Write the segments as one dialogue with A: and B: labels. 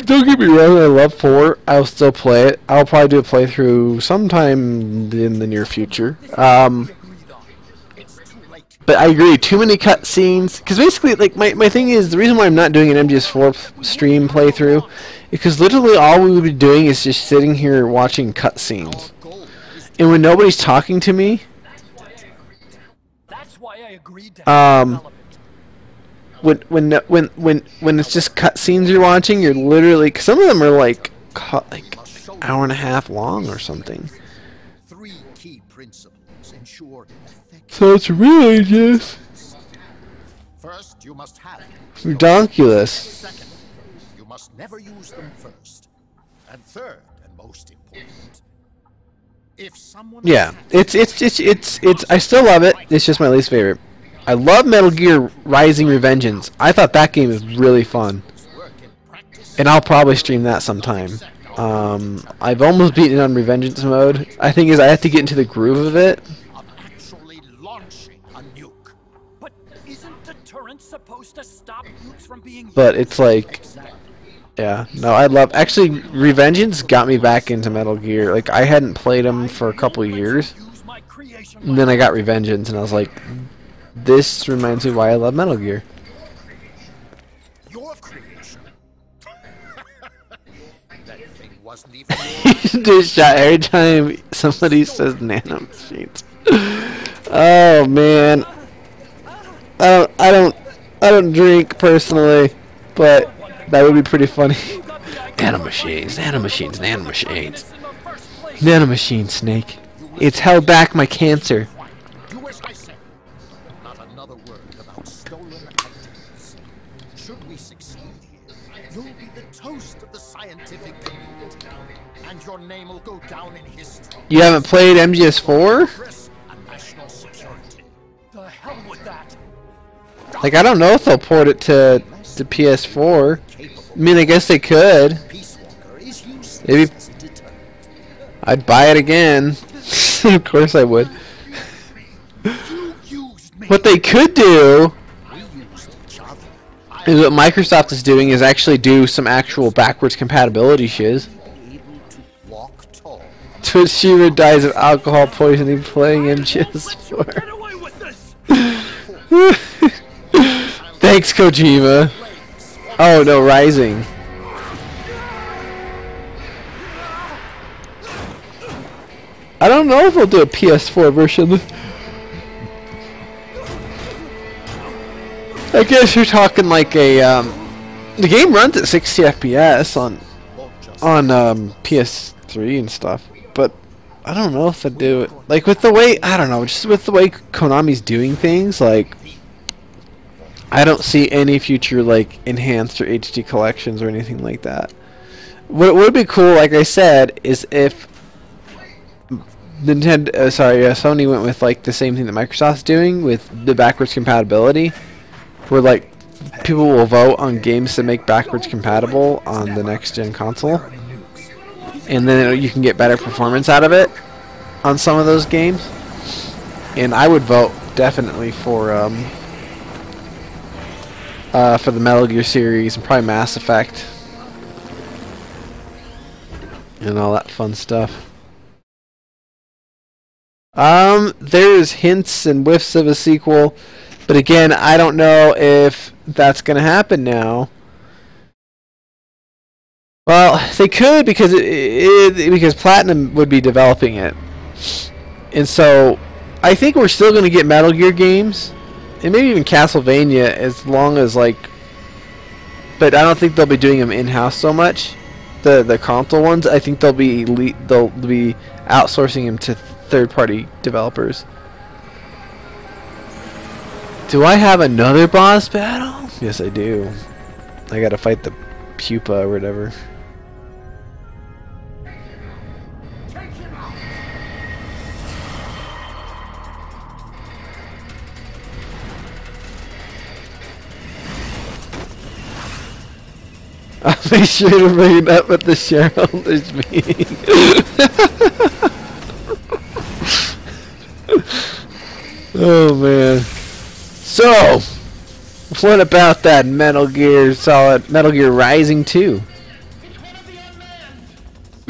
A: Don't get me wrong, I love 4. I'll still play it. I'll probably do a playthrough sometime in the near future. But I agree, too many cutscenes. Because basically, like, my thing is, the reason why I'm not doing an MGS4 stream playthrough is because literally all we would be doing is just sitting here watching cutscenes. And when nobody's talking to me, when it's just cutscenes you're watching, you're literally, cause some of them are like hour and a half long or something.
B: Three key principles ensure
A: So it's really just
B: first, you must have
A: redonkulous.
B: Second, you must never use them first. And third, and most important, if someone
A: Yeah, it's I still love it. It's just my least favorite. I love Metal Gear Rising: Revengeance. I thought that game was really fun, and I'll probably stream that sometime. I've almost beaten it on Revengeance mode. I think is I have to get into the groove of it.
B: actually launching a nuke.
C: But isn't deterrence supposed to stop nukes from being
A: But it's like, yeah, no, I love. Actually, Revengeance got me back into Metal Gear. Like I hadn't played them for a couple of years, and then I got Revengeance, and I was like, this reminds me why I love Metal Gear.
B: Your creation. That thing wasn't even
A: Do a shot every time somebody says nanomachines. Oh man, I don't drink personally, but that would be pretty funny. Nanomachines, nanomachines, nanomachines, nanomachine Snake. It's held back my cancer.
B: You wish I said not another word about stolen ideas. Should we succeed here, you'll be the toast of the scientific community, and your name will go down in history.
A: You haven't played MGS4?
B: And national security.
C: the hell with that?
A: Like I don't know if they'll port it to PS4. I mean, I guess they could.
B: Peace Walker is useless
A: Maybe
B: as a deterrent.
A: I'd buy it again. Of course I would.
B: You used me.
A: What they could do
B: We used each other.
A: is what Microsoft is doing is actually do some actual backwards compatibility shiz.
B: Able to walk tall.
A: Toshiro dies of alcohol poisoning playing MGS4.
C: Get away with this!
A: Thanks, Kojima. Oh no, Rising. I don't know if they'll do a PS4 version. I guess you're talking like a the game runs at 60 FPS on PS3 and stuff, but I don't know if they do it like with the way I don't know, just with the way Konami's doing things. Like I don't see any future like enhanced or HD collections or anything like that. What would be cool, like I said, is if Sony went with like the same thing that Microsoft's doing with the backwards compatibility, where like people will vote on games to make backwards compatible on the next gen console, and then you can get better performance out of it on some of those games. And I would vote definitely for the Metal Gear series and probably Mass Effect and all that fun stuff. There's hints and whiffs of a sequel, but again, I don't know if that's gonna happen now. Well, they could because because Platinum would be developing it, and so I think we're still gonna get Metal Gear games, and maybe even Castlevania, as long as like. But I don't think they'll be doing them in-house so much. The console ones, I think they'll be outsourcing them to third-party developers. Do I have another boss battle? Yes, I do. I gotta fight the pupa or whatever. I'll make sure to bring it up at the shareholders meeting. Oh man. So, what about that Metal Gear Rising 2?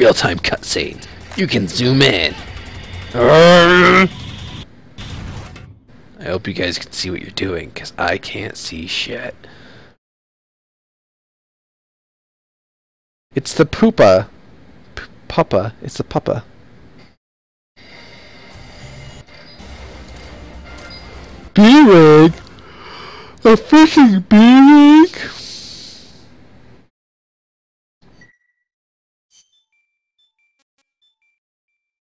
A: Real-time cutscenes. You can zoom in. I hope you guys can see what you're doing, because I can't see shit. It's the poopa. Puppa. It's the puppa. B-Wing! A freaking B-Wing!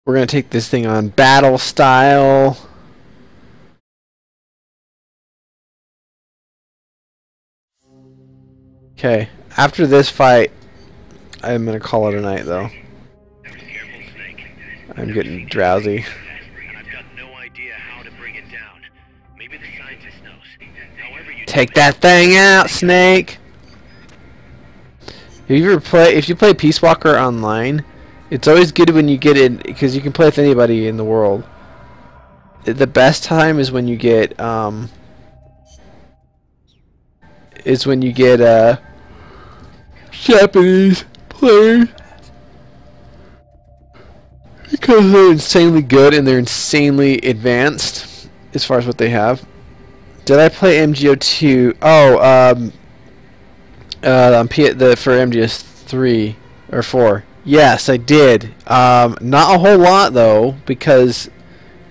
A: We're gonna take this thing on battle style. Okay, after this fight, I'm gonna call it a night though. I'm getting drowsy. Take that thing out, Snake! If you play Peace Walker online, it's always good when you get in, because you can play with anybody in the world. The best time is when you get Japanese players, because they're insanely good and they're insanely advanced as far as what they have. Did I play MGO2? Oh, for MGS3 or 4. Yes, I did. Not a whole lot though, because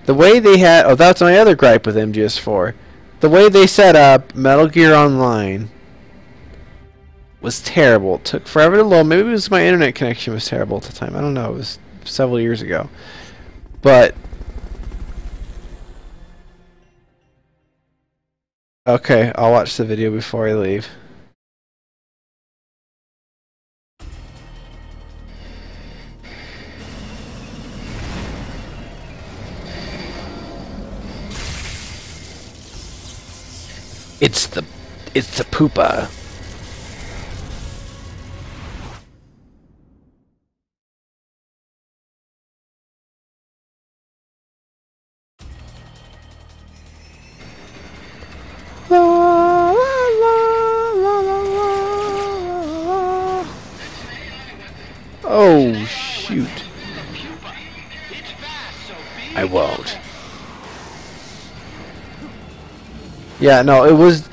A: the way they had, oh, that's my other gripe with MGS4. The way they set up Metal Gear Online was terrible. It took forever to load. Maybe it was my internet connection was terrible at the time. I don't know. It was several years ago. But okay, I'll watch the video before I leave. It's the poopa. La, la, la, la, la. Oh shoot. I won't. Yeah, no, it was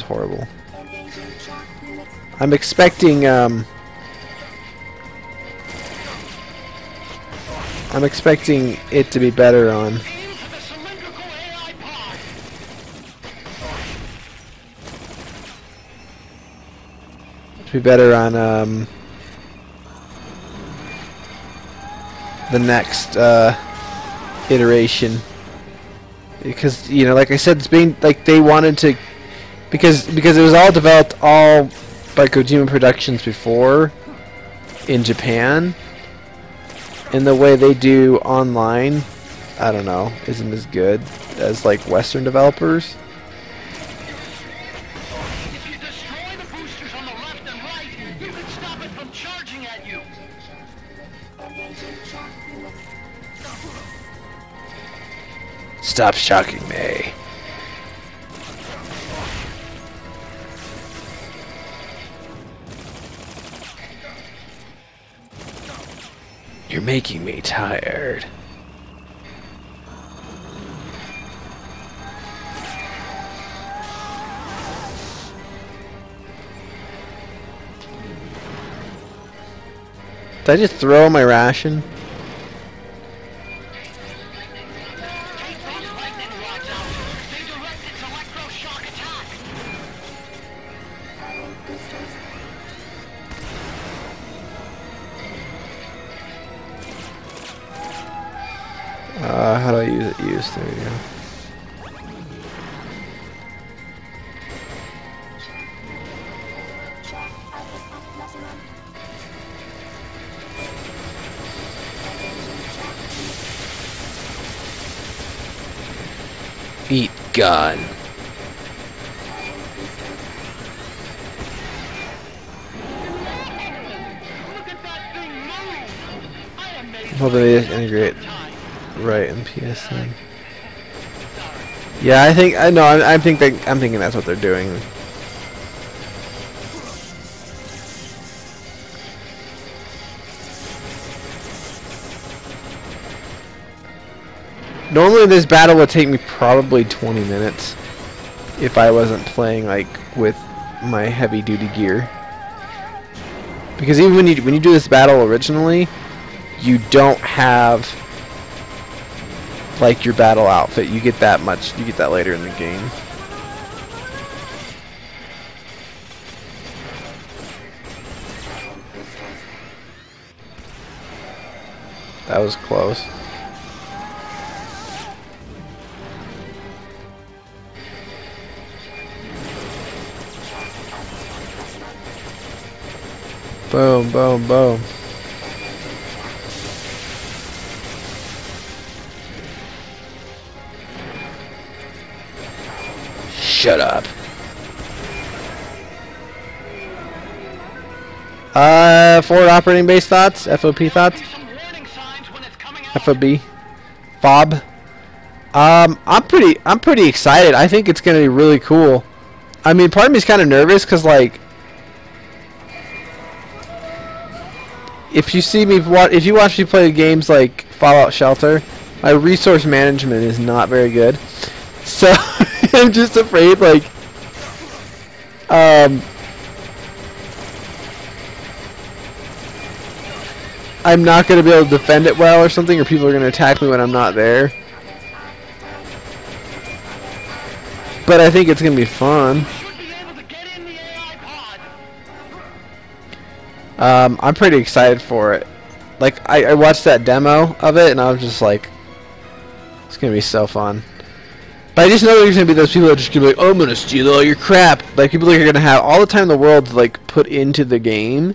A: horrible. I'm expecting it to be better on the next iteration. Because, you know, like I said, it's being like they wanted to, because it was all developed all by Kojima Productions before in Japan, and the way they do online, I don't know, isn't as good as like Western developers.
D: If you destroy the boosters on the left and right, you can stop it from charging at you.
A: Stop shocking me. You're making me tired. Did I just throw my ration? How do I use it? There we go. Eat gun. I'm hoping they just integrate right in PSN. Yeah, I'm thinking that's what they're doing. Normally this battle would take me probably 20 minutes if I wasn't playing like with my heavy duty gear. Because even when you do this battle originally, you don't have like your battle outfit. You get that later in the game. That was close. Boom, boom, boom. Shut up. Forward operating base thoughts? FOP thoughts? FOB? FOB? I'm pretty excited. I think it's gonna be really cool. I mean, part of me is kind of nervous because, like, if you watch me play games like Fallout Shelter, my resource management is not very good. So I'm just afraid, like, I'm not going to be able to defend it well or something, or people are going to attack me when I'm not there. But I think it's going to be fun. I'm pretty excited for it. Like, I watched that demo of it, and I was just like, it's going to be so fun. But I just know there's going to be those people that are just going to be like, oh, I'm going to steal all your crap. Like, people are going to have all the time in the world to, like, put into the game.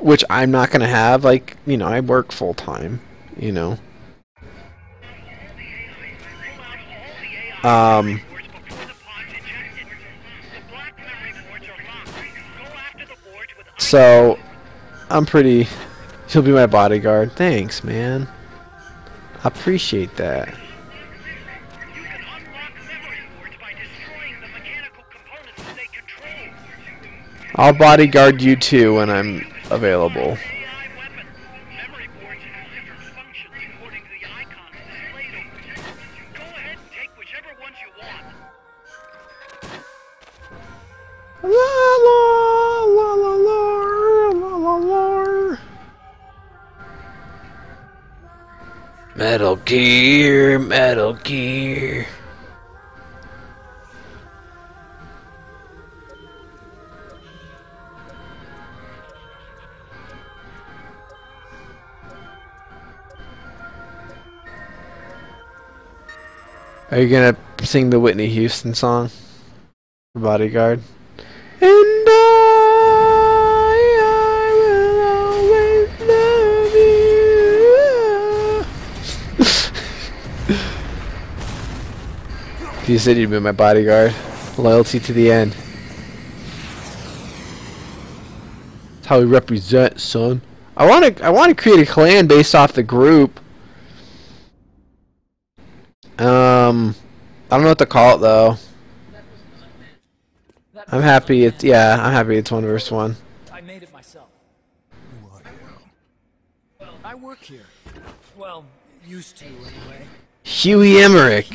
A: Which I'm not going to have. Like, you know, I work full time, you know. So, I'm pretty... He'll be my bodyguard. Thanks, man. I appreciate that. I'll bodyguard you too when I'm available. La la la la la la la. Metal Gear, Metal Gear. Are you gonna sing the Whitney Houston song for Bodyguard? And I will always love you. You said you'd be my bodyguard. Loyalty to the end. That's how we represent, son. I wanna create a clan based off the group. I don't know what to call it though. I'm happy it's I'm happy it's 1 versus 1.
C: I made it myself. I work here. Well, used to anyway.
A: Huey Emmerich.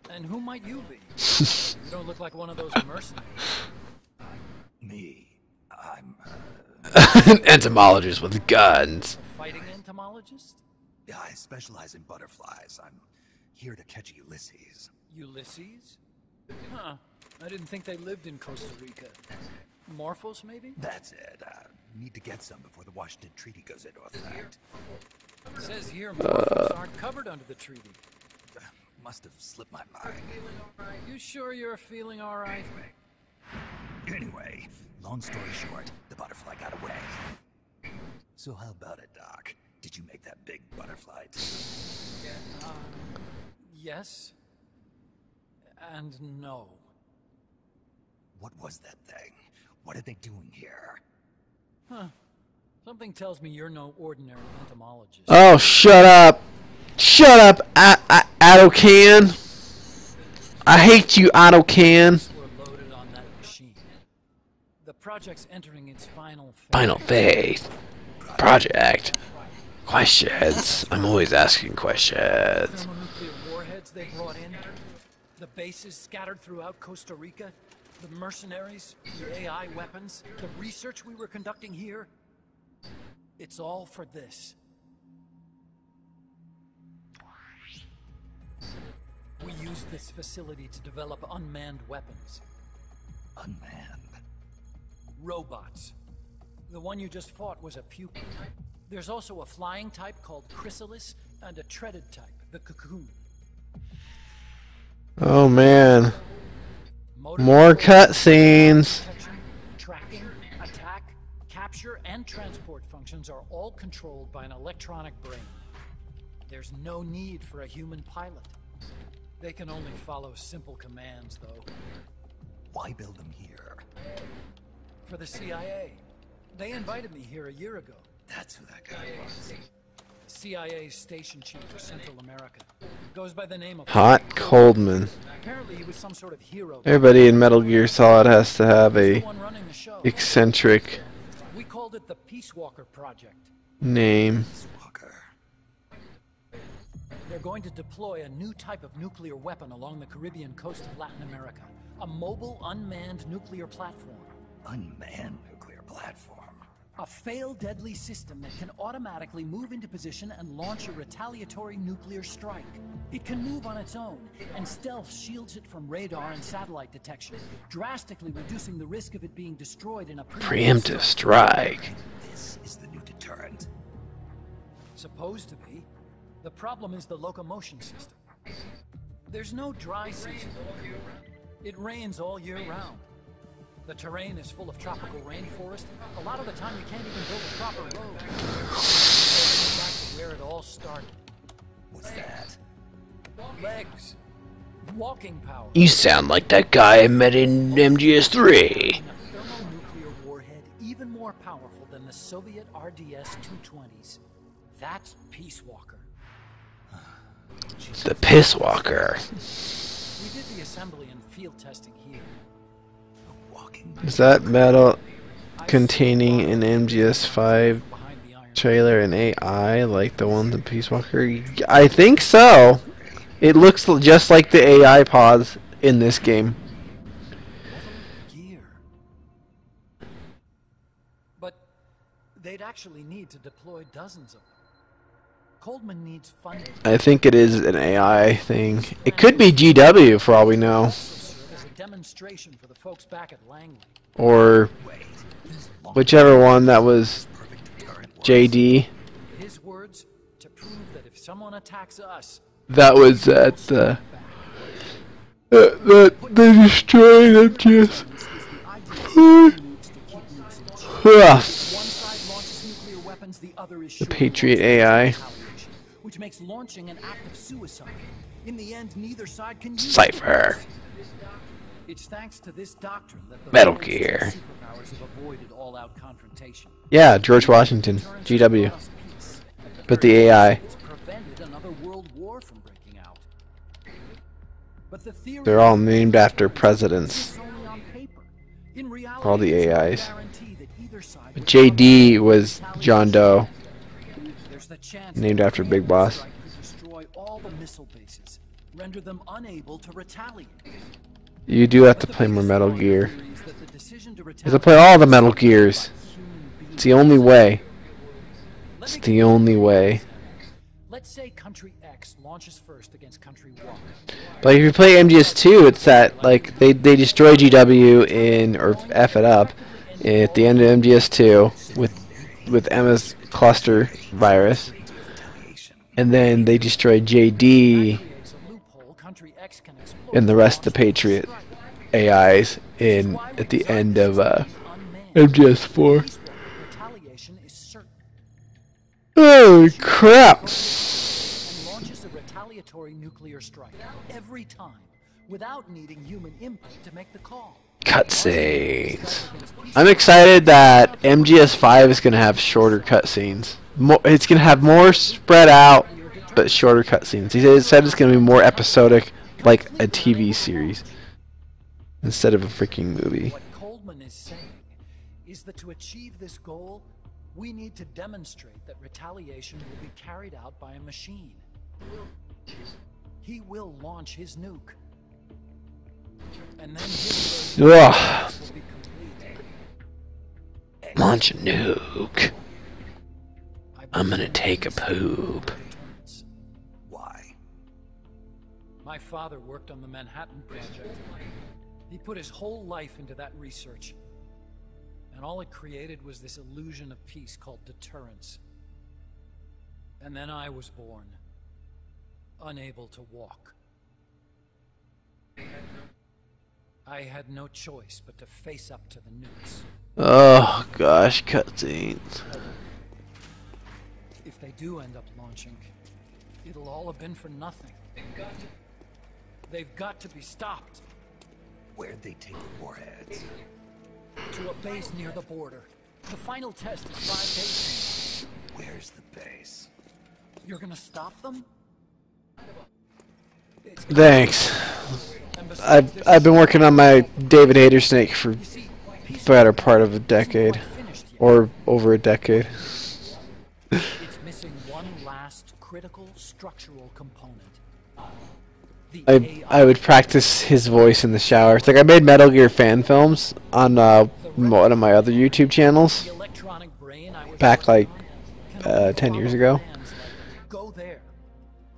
C: And who might you be? You don't look like one of those mercenaries.
B: Me, I'm
A: An entomologist with guns.
C: A fighting entomologist?
B: Yeah, I specialize in butterflies. I'm here to catch Ulysses.
C: Ulysses? Huh. I didn't think they lived in Costa Rica. Morphos, maybe?
B: That's it. Need to get some before the Washington Treaty goes into effect.
C: It says here Morphos aren't covered under the treaty.
B: Must have slipped my mind.
C: You sure you're feeling alright?
B: Anyway, long story short, the butterfly got away. So how about it, Doc? Did you make that big butterfly too?
C: Yes. And no.
B: What was that thing? What are they doing here?
C: Huh. Something tells me you're no ordinary entomologist.
A: Oh, shut up. Shut up, Autocan. I hate you, Autocan.
C: Were loaded on that machine. The project's entering its final phase.
A: Final phase. Project. Questions. I'm always asking questions.
C: Thermonuclear warheads they brought in, the bases scattered throughout Costa Rica, the mercenaries, the AI weapons, the research we were conducting here. It's all for this. We used this facility to develop unmanned weapons.
B: Unmanned.
C: Robots. The one you just fought was a pupil. There's also a flying type called Chrysalis and a treaded type, the Cocoon.
A: Oh man.
C: Motor
A: More
C: control,
A: cutscenes.
C: detection, tracking, attack, capture, and transport functions are all controlled by an electronic brain. There's no need for a human pilot. They can only follow simple commands, though.
B: Why build them here?
C: For the CIA. They invited me here a year ago.
B: That's who that guy was.
C: CIA's station chief for Central America. Goes by the name of
A: Hot Coldman.
C: Apparently he was some sort of hero.
A: Everybody in Metal Gear Solid has to have
C: He's
A: a
C: the one running the show.
A: eccentric
C: We called it the Peace Walker Project.
A: name.
B: Walker.
C: They're going to deploy a new type of nuclear weapon along the Caribbean coast of Latin America. A mobile, unmanned nuclear platform.
B: Unmanned nuclear platform.
C: A failed deadly system that can automatically move into position and launch a retaliatory nuclear strike. It can move on its own, and stealth shields it from radar and satellite detection, drastically reducing the risk of it being destroyed in a
A: Preemptive strike.
B: This is the new deterrent.
C: Supposed to be. The problem is the locomotion system. There's no dry season. It rains all year round. The terrain is full of tropical rainforest. A lot of the time you can't even build a proper road. So back to where it all started.
B: What's that?
C: Legs. Walking power.
A: You sound like that guy I met in MGS3.
C: A thermonuclear warhead even more powerful than the Soviet RDS-220s. That's Peace Walker.
A: The Piss Walker.
C: We did the assembly and field testing here.
B: Walking.
A: Is that metal containing an MGS5
C: Behind the iron.
A: trailer and AI like the ones in Peace Walker? I think so. It looks just like the AI pods in this game.
C: Gear. But they'd actually need to deploy dozens of them. Coldman needs funding.
A: I think it is an AI thing. It could be GW for all we know.
C: Also serve as a demonstration for the folks back at Langley.
A: Or whichever one that was JD.
C: His words to prove that if someone attacks us,
A: That was at the... that they destroyed MGS.
C: one side launches nuclear weapons, the other is
A: The
C: sure to
A: Patriot
C: launch
A: AI.
C: retaliation, which makes launching an act of suicide. In the end, neither side can use
A: Cypher.
C: it. It's thanks to this doctrine that the
A: Metal
C: world's
A: Gear.
C: superpowers have avoided all-out confrontation.
A: Yeah, George Washington. GW.
C: Peace. At
A: But the
C: very
A: AI.
C: least, it's prevented another world war from breaking out. But the theory
A: They're all named after presidents.
C: is only on paper. In reality,
A: All the
C: there's no
A: AIs.
C: guarantee that either side
A: But
C: will
A: JD was John Doe.
C: There's the chance
A: Named
C: that
A: after
C: the
A: Big
C: AI
A: Boss.
C: strike could destroy all the missile bases, render them unable to retaliate.
A: You do have to
C: But the
A: play more
C: biggest
A: Metal
C: flaw in the
A: Gear.
C: theory is that the decision to
A: You have to play
C: retaliate
A: all the Metal Gears.
C: human
A: It's the only way.
C: Let
A: It's
C: me
A: the
C: give you
A: only
C: an
A: way.
C: example. Let's say country X launches first against country Y.
A: Like if you play MGS2, it's that like they destroy GW in or F it up at the end of MGS2 with Emma's cluster virus, and then they destroy JD
C: Creates a loophole country X can exploit
A: and the
C: to
A: rest of the
C: launch
A: Patriot
C: strike.
A: AIs in at the end of
C: Unmanned.
A: MGS4.
C: Retaliation is certain.
A: Holy crap!
C: And launches a retaliatory nuclear strike every time without needing human input to make the call.
A: Cutscenes. I'm excited that MGS5 is going to have shorter cutscenes. It's going to have more spread out, but shorter cutscenes. He said it's going to be more episodic, like a TV series, instead of a freaking movie.
C: What Coldman is saying is that to achieve this goal, we need to demonstrate that retaliation will be carried out by a machine. He will launch his nuke. And then his version will be complete.
A: Launch a nuke. I'm gonna take a poop.
C: Why? My father worked on the Manhattan Project. He put his whole life into that research. And all it created was this illusion of peace called deterrence. And then I was born, unable to walk. I had no choice but to face up to the nukes.
A: Oh gosh, cutscenes.
C: If they do end up launching, it'll all have been for nothing. They've got to be stopped.
E: Where'd they take the warheads?
C: To a base near the border. The final test is 5 days.
E: Where's the base?
C: You're gonna stop them?
A: Thanks. I've been working on my David Hayter snake for the better part of a decade, or over a decade.
C: It's missing one last critical structural component.
A: I would practice his voice in the shower. It's like I made Metal Gear fan films on one of my other YouTube channels back like 10 years ago.
C: Go there.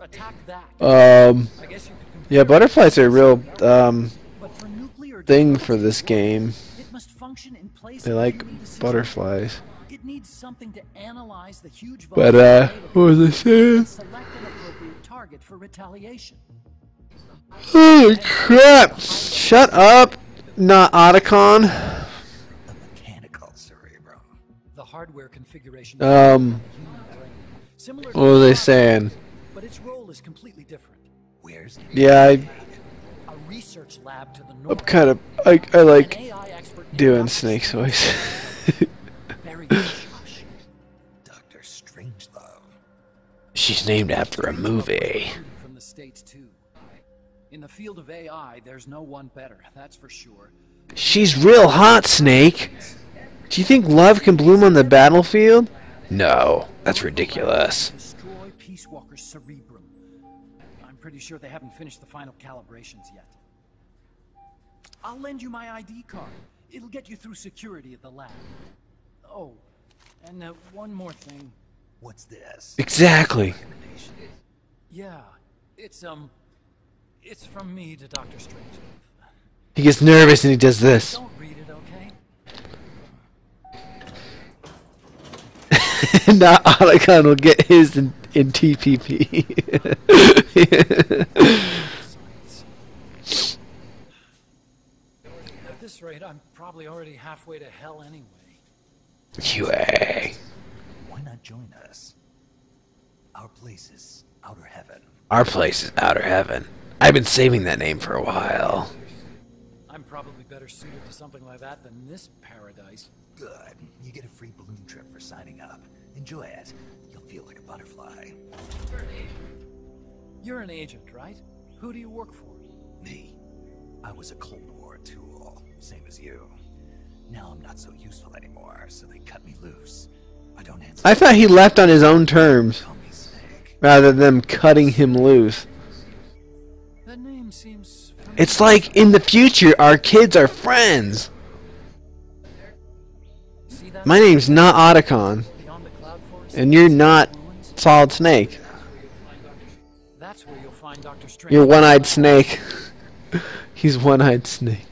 C: Attack that.
A: Yeah, butterflies are a real thing for this game. They like butterflies.
C: It needs something to analyze the huge
A: But what was I saying?
C: Select an appropriate target for retaliation.
A: Holy crap! Shut up, not Otacon.
E: The mechanical cerebrum.
C: The hardware configuration.
A: What were they saying?
C: But its role is completely different.
E: Where's the
A: Yeah,
C: A research lab to the
A: I'm
C: north.
A: kind of I like
C: An AI expert named
A: doing
C: Dr.
A: Snake's voice.
C: Very hush.
E: Dr. Strangelove?
A: She's named after a movie.
C: From the States too. In the field of AI, there's no one better, that's for sure.
A: She's real hot, Snake. Do you think love can bloom on the battlefield? No, that's ridiculous.
C: Destroy Peace Walker's cerebrum. I'm pretty sure they haven't finished the final calibrations yet. I'll lend you my ID card. It'll get you through security at the lab. Oh, and one more thing.
E: What's this?
A: Exactly.
C: Yeah, it's from me to Dr. Strange.
A: He gets nervous and he does this.
C: Don't read it, okay?
A: Not Otacon will get his in TPP.
C: At this rate, I'm probably already halfway to hell anyway.
A: Huey.
E: Why not join us? Our place is outer heaven.
A: Our place is outer heaven. I've been saving that name for a while.
C: I'm probably better suited to something like that than this paradise.
E: Good. You get a free balloon trip for signing up. Enjoy it. You'll feel like a butterfly.
C: You're an agent, right? Who do you work for?
E: Me. I was a Cold War tool, same as you. Now I'm not so useful anymore, so they cut me loose. I don't answer.
A: I thought he left on his own terms,
E: Call me Snake.
A: rather than them cutting him loose.
C: That name seems familiar.
A: It's like, in the future, our kids are friends.
C: See that
A: My name's not Otacon,
C: beyond the cloud forest?
A: and you're not Solid Snake.
C: That's where you'll find Dr. Strange.
A: You're One-Eyed Snake. He's One-Eyed Snake.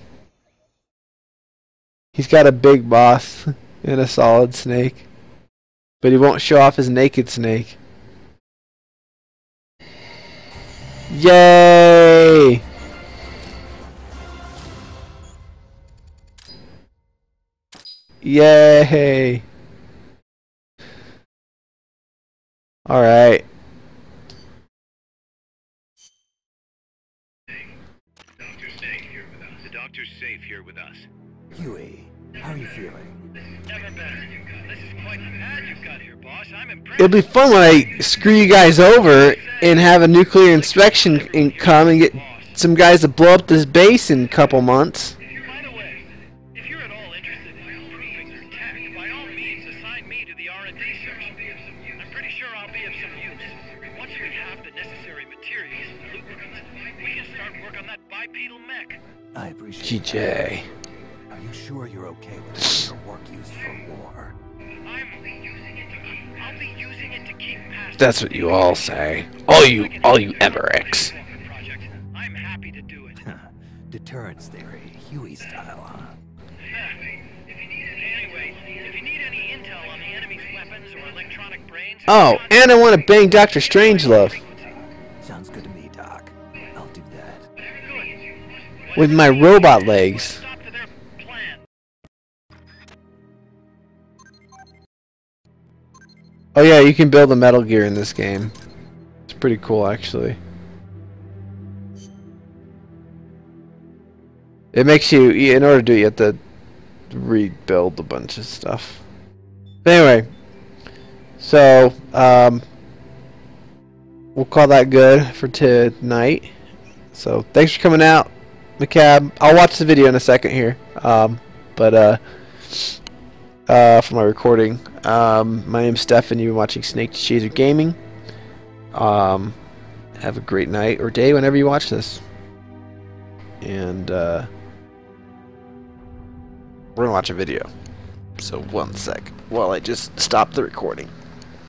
A: He's got a big boss and a Solid Snake, but he won't show off his naked snake. Yay! Yay! All right.
F: Doctor's safe here with us. The doctor's safe here with us.
E: Huey, how are you feeling?
F: Never better. This is quite the pad you've got here, boss. I'm impressed.
A: It'll be fun when I screw you guys over and have a nuclear inspection come and get some guys to blow up this base in a couple months.
F: By the way, if you're at all interested in improving your beetle mech.
E: I appreciate
A: GJ.
E: that. Are you sure you're okay with having your work used for war?
F: I'll be using it to keep past.
A: That's what you all say. All you Emmerichs.
F: Project. I'm happy to do it.
E: Deterrence theory, Huey style, huh?
F: Anyway, if you need any intel on the enemy's weapons or electronic brains.
A: Oh, and I want to bang Dr. Strangelove
E: Sounds good to me, Doc. I'll do that.
F: Good.
A: with my robot legs.
F: Stop to their plan.
A: Oh yeah, you can build a Metal Gear in this game. It's pretty cool, actually. It makes you, in order to do it, you have to rebuild a bunch of stuff. But anyway, so we'll call that good for tonight. So thanks for coming out, McCab. I'll watch the video in a second here. For my recording. My name's Stefan. You've been watching Snake Chaser Gaming. Have a great night or day whenever you watch this. And we're gonna watch a video. So one sec while I just stop the recording.